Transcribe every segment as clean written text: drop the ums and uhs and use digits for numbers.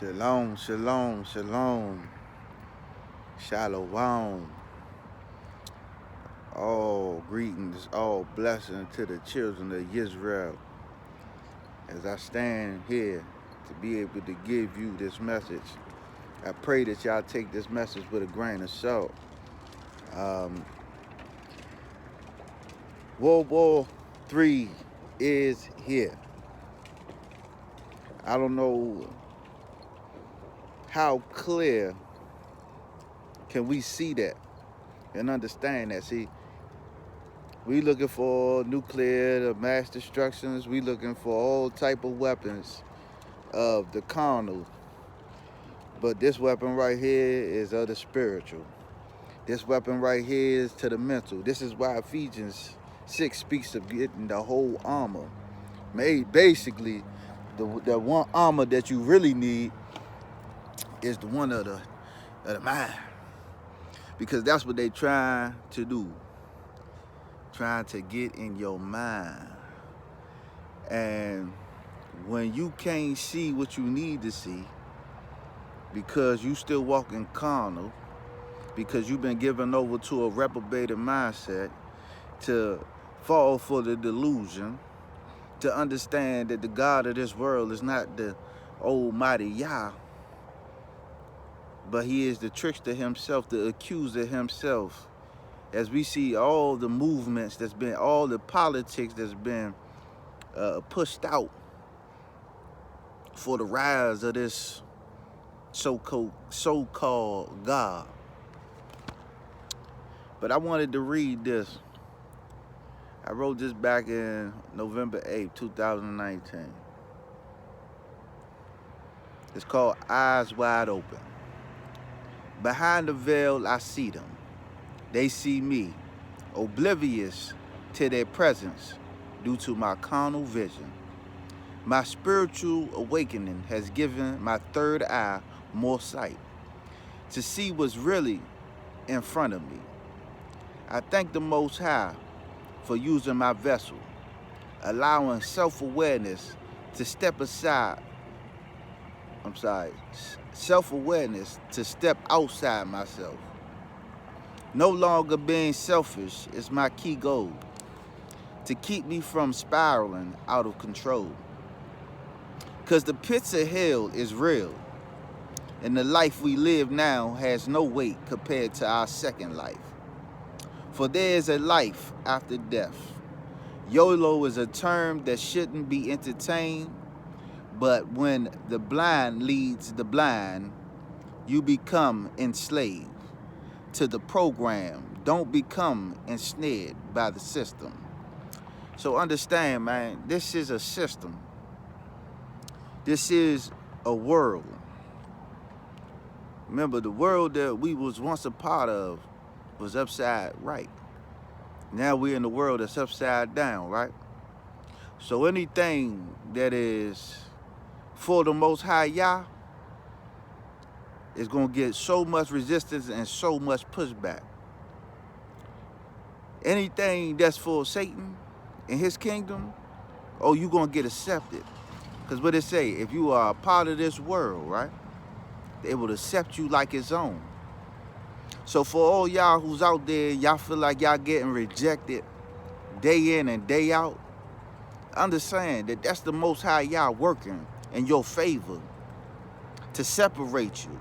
Shalom, shalom, shalom, shalom. All greetings, all blessings to the children of Israel. As I stand here to be able to give you this message, I pray that y'all take this message with a grain of salt. WW3 is here. I don't know how clear can we see that and understand that. See, we looking for nuclear, mass destructions. We looking for all type of weapons of the carnal. But this weapon right here is of the spiritual. This weapon right here is to the mental. This is why Ephesians 6 speaks of getting the whole armor. Basically, the one armor that you really need is the one of the mind. Because that's what they trying to do. Trying to get in your mind. And when you can't see what you need to see, because you still walking carnal, because you've been given over to a reprobated mindset, to fall for the delusion, to understand that the God of this world is not the almighty Yah, but he is the trickster himself, the accuser himself. As we see all the movements that's been, all the politics that's been pushed out for the rise of this so-called God. But I wanted to read this. I wrote this back in November 8th, 2019. It's called Eyes Wide Open. Behind the veil, I see them. They see me, oblivious to their presence due to my carnal vision. My spiritual awakening has given my third eye more sight to see what's really in front of me. I thank the Most High for using my vessel, allowing self-awareness to step aside. Self-awareness to step outside myself. No longer being selfish is my key goal, to keep me from spiraling out of control. Because the pits of hell is real, and the life we live now has no weight compared to our second life. For there is a life after death. YOLO is a term that shouldn't be entertained, but when the blind leads the blind, you become enslaved to the program. Don't become ensnared by the system. So understand, man, this is a system. This is a world. Remember, the world that we was once a part of was upside right. Now we're in the world that's upside down, right? So anything that is for the Most High Yah is going to get so much resistance and so much pushback. Anything that's for Satan and his kingdom, oh, you're going to get accepted. Because what it say, if you are a part of this world, right, they will accept you like its own. So for all y'all who's out there, y'all feel like y'all getting rejected day in and day out, understand that that's the Most High Yah working in your favor to separate you.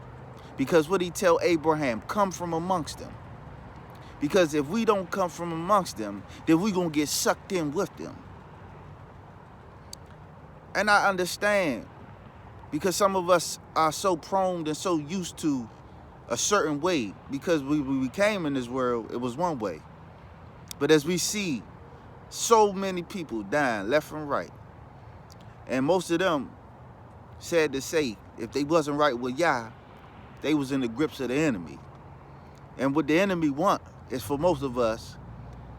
Because what he tell Abraham, come from amongst them. Because if we don't come from amongst them, then we gonna get sucked in with them. And I understand, because some of us are so prone and so used to a certain way, because when we came in this world, it was one way. But as we see so many people dying left and right, and most of them, sad to say, if they wasn't right with Yah, they was in the grips of the enemy. And what the enemy want is for most of us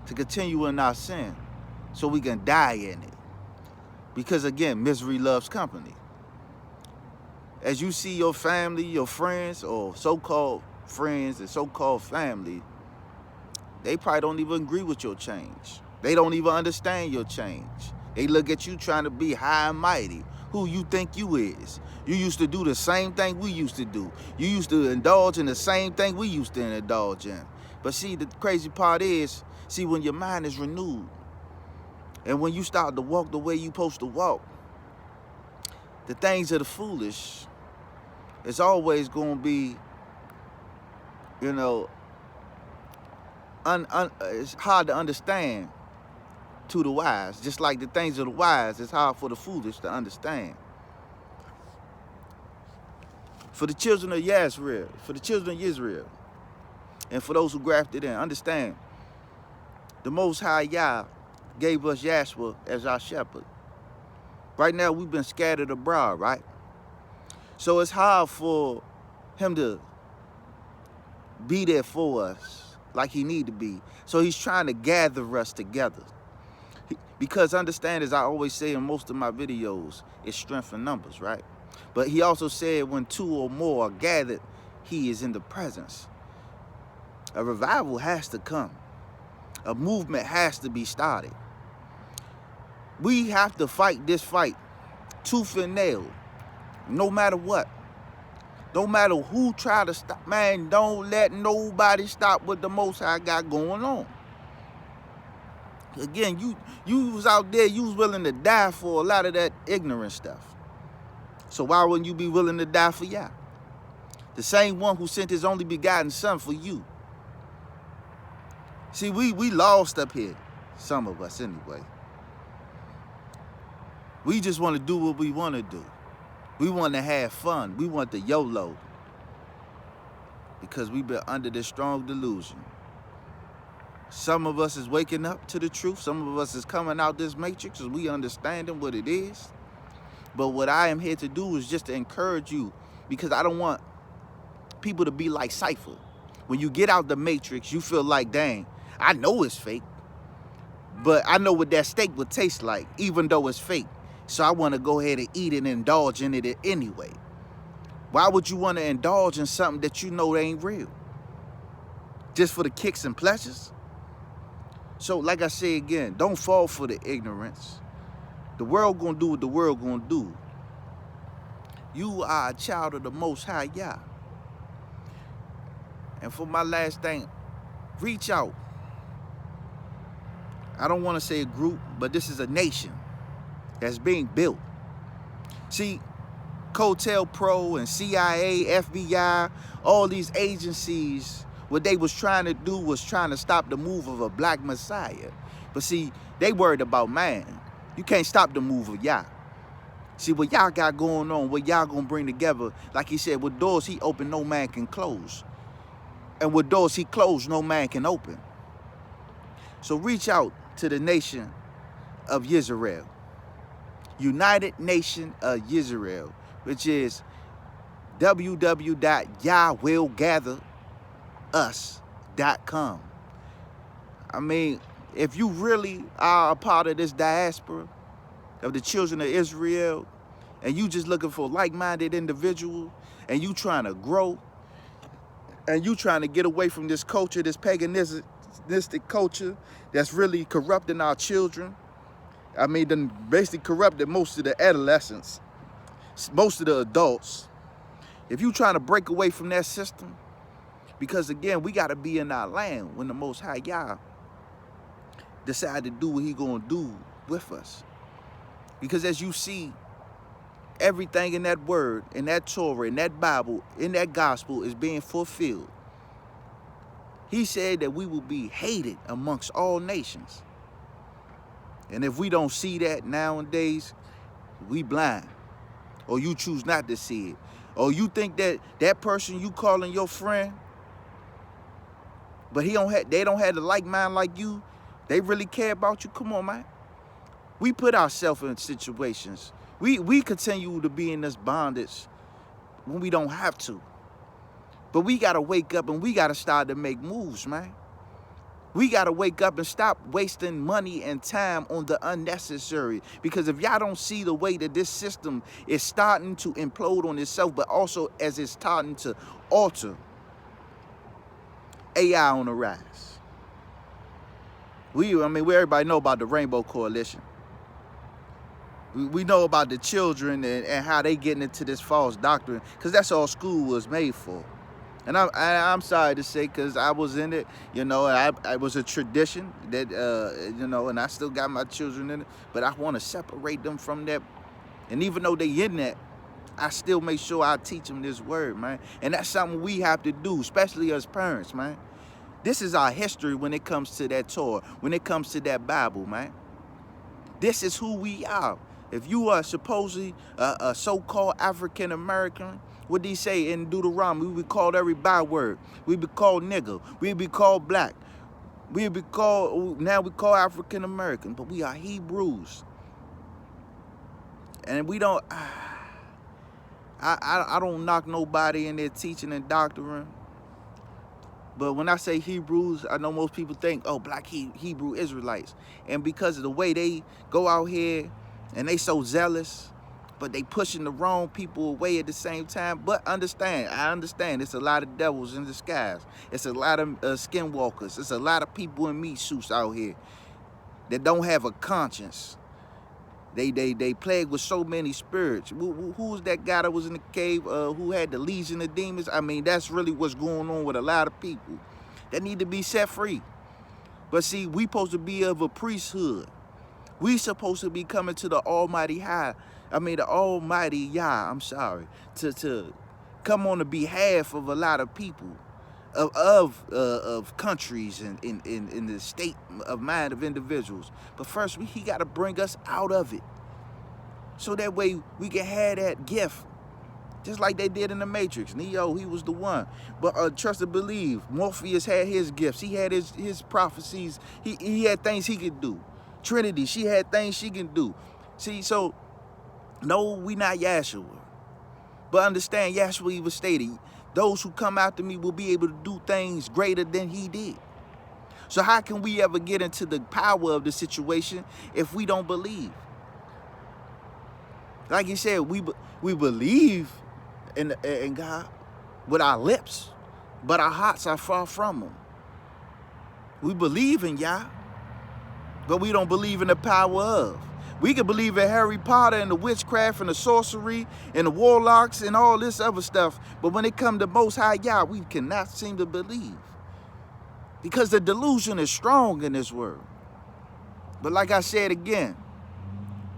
to continue in our sin so we can die in it. Because again, misery loves company. As you see your family, your friends, or so-called friends and so-called family, they probably don't even agree with your change. They don't even understand your change. They look at you trying to be high and mighty. who you think you is. You used to do the same thing we used to do. You used to indulge in the same thing we used to indulge in. But see, the crazy part is, see, when your mind is renewed and when you start to walk the way you supposed to walk, the things of the foolish, it's always going to be, you know, it's hard to understand to the wise. Just like the things of the wise, it's hard for the foolish to understand. For the children of Israel, and for those who grafted in, understand, the Most High Yah gave us Yahshua as our shepherd. Right now, we've been scattered abroad, right? So it's hard for him to be there for us like he need to be. So he's trying to gather us together. Because understand, as I always say in most of my videos, it's strength in numbers, right? But he also said when two or more are gathered, he is in the presence. A revival has to come. A movement has to be started. We have to fight this fight tooth and nail, no matter what. No matter who try to stop, man, don't let nobody stop what the Most High got going on. Again, you was out there, you was willing to die for a lot of that ignorant stuff. So why wouldn't you be willing to die for Yah? The same one who sent his only begotten son for you. See, we lost up here. Some of us anyway. We just want to do what we want to do. We want to have fun. We want the YOLO. Because we've been under this strong delusion. Some of us is waking up to the truth. Some of us is coming out this matrix as we understanding what it is. But what I am here to do is just to encourage you, because I don't want people to be like Cypher. When you get out the matrix, you feel like, dang, I know it's fake, but I know what that steak would taste like, even though it's fake. So I want to go ahead and eat it and indulge in it anyway. Why would you want to indulge in something that you know ain't real? Just for the kicks and pleasures? So like I say again, don't fall for the ignorance. The world gonna do what the world gonna do. You are a child of the Most High Yah. And for my last thing, reach out. I don't want to say a group, but this is a nation that's being built. See, Cotel Pro and CIA, FBI, all these agencies, what they was trying to do was trying to stop the move of a black Messiah. But see, they worried about man. You can't stop the move of Yah. See, what y'all got going on, what y'all gonna bring together, like he said, with doors he opened, no man can close. And with doors he closed, no man can open. So reach out to the nation of Israel. United Nation of Israel, which is www.yahwillgatherus.com. I mean, if you really are a part of this diaspora of the children of Israel, and you just looking for like-minded individuals, and you trying to grow, and you trying to get away from this culture, this paganistic culture that's really corrupting our children. I mean, then basically corrupted most of the adolescents, most of the adults. If you trying to break away from that system, because again, we got to be in our land when the Most High Yah decide to do what he gonna do with us. Because as you see, everything in that word, in that Torah, in that Bible, in that gospel is being fulfilled. He said that we will be hated amongst all nations. And if we don't see that nowadays, we blind. Or you choose not to see it. Or you think that that person you calling your friend, but they don't have the like mind like you, they really care about you. Come on, man. We put ourselves in situations. We continue to be in this bondage when we don't have to. But we got to wake up and we got to start to make moves, man. We got to wake up and stop wasting money and time on the unnecessary. Because if y'all don't see the way that this system is starting to implode on itself, but also as it's starting to alter, AI on the rise. I mean, we everybody know about the Rainbow Coalition. We know about the children and how they getting into this false doctrine, because that's all school was made for. And I'm sorry to say, because I was in it, you know, I was a tradition that, you know, and I still got my children in it, but I want to separate them from that. And even though they in that, I still make sure I teach them this word, man. And that's something we have to do, especially as parents, man. This is our history when it comes to that Torah, when it comes to that Bible, man. This is who we are. If you are supposedly a so-called African American, what do he say in Deuteronomy? We be called every byword. We be called nigger. We be called black. We be called, now we call African American, but we are Hebrews. And we don't, I don't knock nobody in their teaching and doctrine. But when I say Hebrews, I know most people think, oh, black Hebrew Israelites. And because of the way they go out here and they so zealous, but they pushing the wrong people away at the same time. But I understand, it's a lot of devils in disguise. It's a lot of skinwalkers. It's a lot of people in meat suits out here that don't have a conscience. They plagued with so many spirits. Who was that guy that was in the cave who had the legion of demons? I mean, that's really what's going on with a lot of people that need to be set free. But see, we supposed to be of a priesthood. We supposed to be coming to the Almighty the Almighty Yah, I'm sorry, to come on the behalf of a lot of people, of countries and in the state of mind of individuals. But first, he got to bring us out of it, so that way we can have that gift, just like they did in the Matrix. Neo, he was the one. But trust and believe, Morpheus had his gifts. He had his prophecies. He had things he could do. Trinity, she had things she can do. See, so no, we not Yahshua. But understand, Yahshua even stated, those who come after me will be able to do things greater than he did. So how can we ever get into the power of the situation if we don't believe? Like he said, we believe in God with our lips, but our hearts are far from him. We believe in Yah, but we don't believe in the power of. We can believe in Harry Potter and the witchcraft and the sorcery and the warlocks and all this other stuff, but when it comes to Most High Yah, we cannot seem to believe, because the delusion is strong in this world. But like I said again,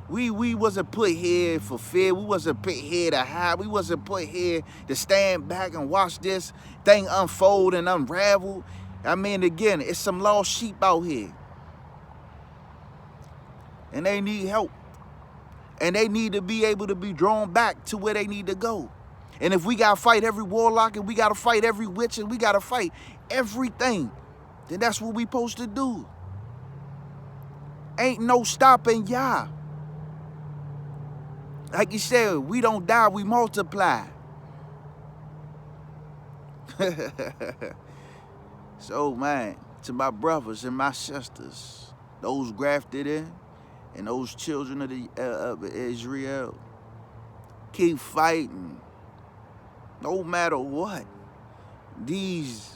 we wasn't put here for fear. We wasn't put here to hide. We wasn't put here to stand back and watch this thing unfold and unravel. I mean, again, it's some lost sheep out here, and they need help, and they need to be able to be drawn back to where they need to go. And if we gotta fight every warlock, and we gotta fight every witch, and we gotta fight everything, then that's what we supposed to do. Ain't no stopping Yah. Like you said, we don't die, we multiply. So, man, to my brothers and my sisters, those grafted in, and those children of Israel, keep fighting, no matter what these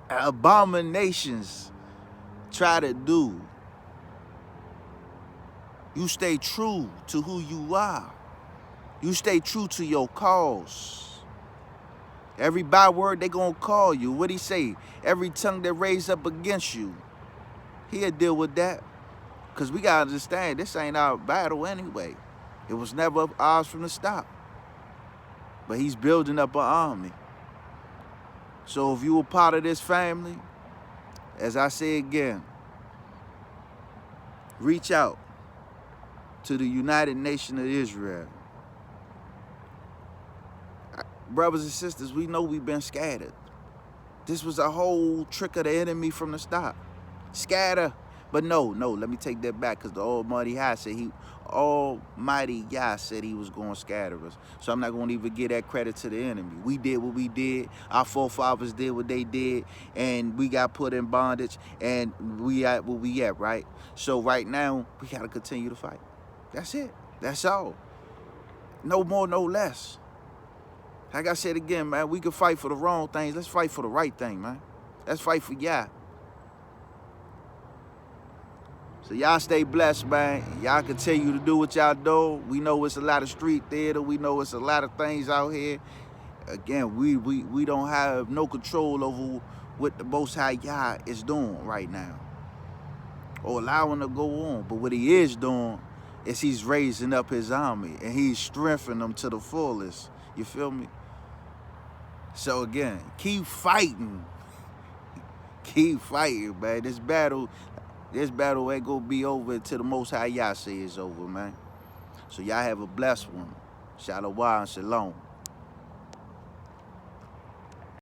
abominations try to do. You stay true to who you are. You stay true to your cause. Every byword they gonna call you. What he say? Every tongue that raised up against you, he'll deal with that. Because we gotta understand, this ain't our battle anyway. It was never ours from the start. But he's building up an army. So if you were part of this family, as I say again, reach out to the United Nation of Israel. Brothers and sisters, we know we've been scattered. This was a whole trick of the enemy from the start. Scatter. But no, let me take that back, because the Almighty Yah said he was going to scatter us. So I'm not going to even give that credit to the enemy. We did what we did. Our forefathers did what they did, and we got put in bondage, and we at where we at, right? So right now, we got to continue to fight. That's it. That's all. No more, no less. Like I said again, man, we can fight for the wrong things. Let's fight for the right thing, man. Let's fight for Yah. So y'all stay blessed, man. Y'all continue to do what y'all do. We know it's a lot of street theater. We know it's a lot of things out here. Again, we don't have no control over what the Most High Yah is doing right now, or allowing to go on. But what he is doing is he's raising up his army and he's strengthening them to the fullest. You feel me? So again, keep fighting. Keep fighting, man. This battle ain't gonna be over until the Most High Yah say it's over, man. So y'all have a blessed one. Shalom and shalom.